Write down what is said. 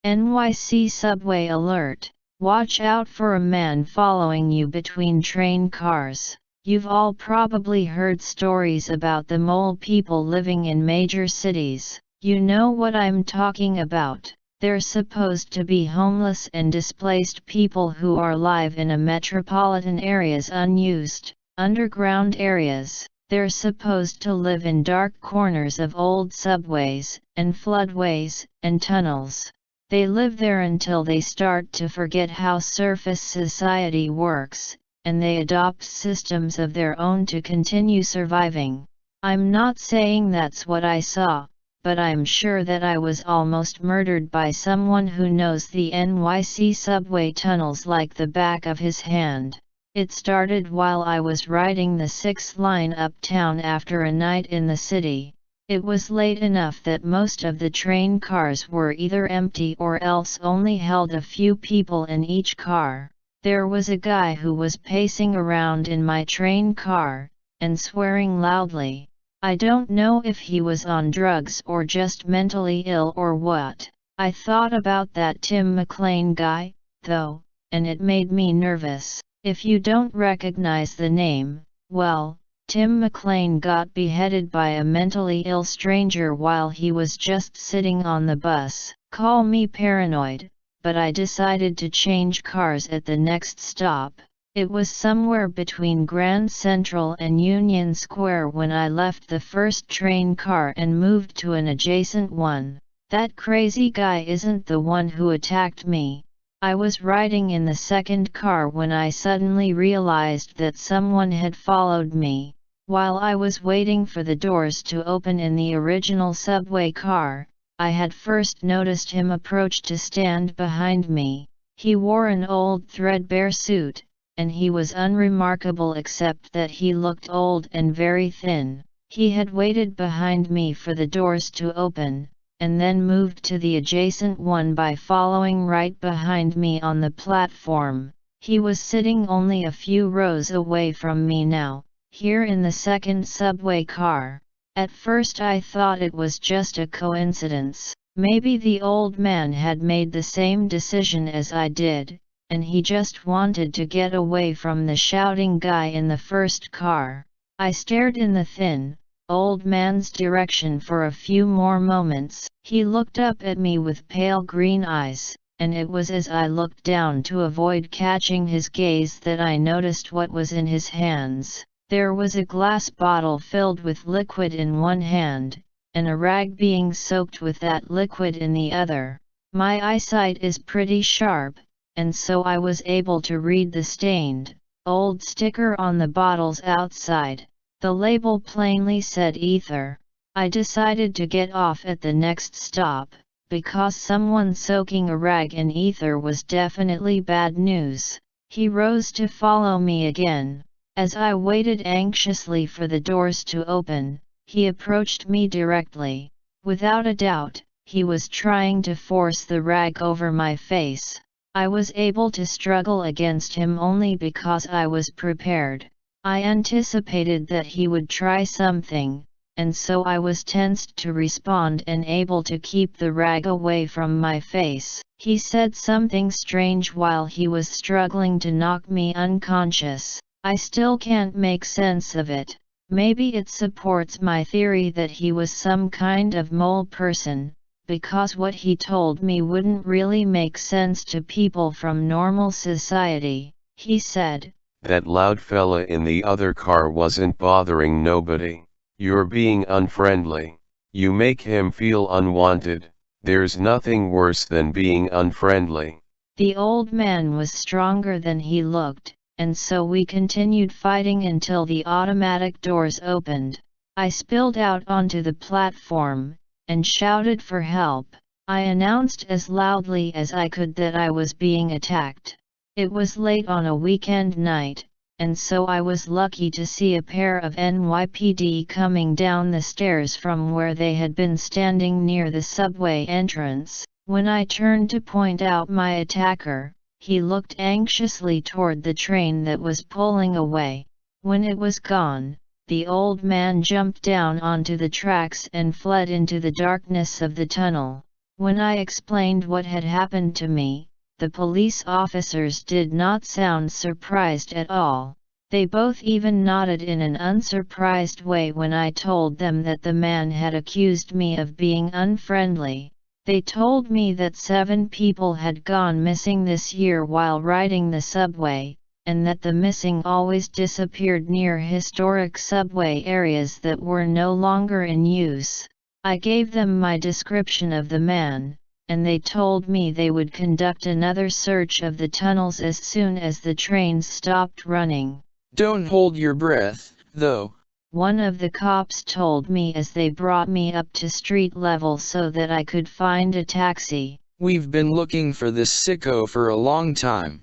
NYC subway alert. Watch out for a man following you between train cars. You've all probably heard stories about the mole people living in major cities. You know what I'm talking about. They're supposed to be homeless and displaced people who are live in a metropolitan area's unused, underground areas. They're supposed to live in dark corners of old subways, and floodways, and tunnels. They live there until they start to forget how surface society works, and they adopt systems of their own to continue surviving. I'm not saying that's what I saw, but I'm sure that I was almost murdered by someone who knows the NYC subway tunnels like the back of his hand. It started while I was riding the 6th line uptown after a night in the city. It was late enough that most of the train cars were either empty or else only held a few people in each car. There was a guy who was pacing around in my train car, and swearing loudly. I don't know if he was on drugs or just mentally ill or what. I thought about that Tim McLean guy, though, and it made me nervous. If you don't recognize the name, well, Tim McLean got beheaded by a mentally ill stranger while he was just sitting on the bus. Call me paranoid, but I decided to change cars at the next stop. It was somewhere between Grand Central and Union Square when I left the first train car and moved to an adjacent one. That crazy guy isn't the one who attacked me. I was riding in the second car when I suddenly realized that someone had followed me. While I was waiting for the doors to open in the original subway car, I had first noticed him approach to stand behind me. He wore an old threadbare suit, and he was unremarkable except that he looked old and very thin. He had waited behind me for the doors to open, and then moved to the adjacent one by following right behind me on the platform. He was sitting only a few rows away from me now, here in the second subway car. At first I thought it was just a coincidence. Maybe the old man had made the same decision as I did, and he just wanted to get away from the shouting guy in the first car. I stared in the thin, old man's direction for a few more moments. He looked up at me with pale green eyes, and it was as I looked down to avoid catching his gaze that I noticed what was in his hands. There was a glass bottle filled with liquid in one hand, and a rag being soaked with that liquid in the other. My eyesight is pretty sharp, and so I was able to read the stained, old sticker on the bottles outside. The label plainly said ether. I decided to get off at the next stop, because someone soaking a rag in ether was definitely bad news. He rose to follow me again. As I waited anxiously for the doors to open, he approached me directly. Without a doubt, he was trying to force the rag over my face. I was able to struggle against him only because I was prepared. I anticipated that he would try something, and so I was tensed to respond and able to keep the rag away from my face. He said something strange while he was struggling to knock me unconscious. I still can't make sense of it. Maybe it supports my theory that he was some kind of mole person, because what he told me wouldn't really make sense to people from normal society. He said, "That loud fella in the other car wasn't bothering nobody. You're being unfriendly. You make him feel unwanted. There's nothing worse than being unfriendly." The old man was stronger than he looked, and so we continued fighting until the automatic doors opened. I spilled out onto the platform, and shouted for help. I announced as loudly as I could that I was being attacked. It was late on a weekend night, and so I was lucky to see a pair of NYPD coming down the stairs from where they had been standing near the subway entrance. When I turned to point out my attacker, he looked anxiously toward the train that was pulling away. When it was gone, the old man jumped down onto the tracks and fled into the darkness of the tunnel. When I explained what had happened to me, the police officers did not sound surprised at all. They both even nodded in an unsurprised way when I told them that the man had accused me of being unfriendly. They told me that 7 people had gone missing this year while riding the subway, and that the missing always disappeared near historic subway areas that were no longer in use. I gave them my description of the man, and they told me they would conduct another search of the tunnels as soon as the trains stopped running. Don't hold your breath, though. One of the cops told me as they brought me up to street level so that I could find a taxi. We've been looking for this sicko for a long time.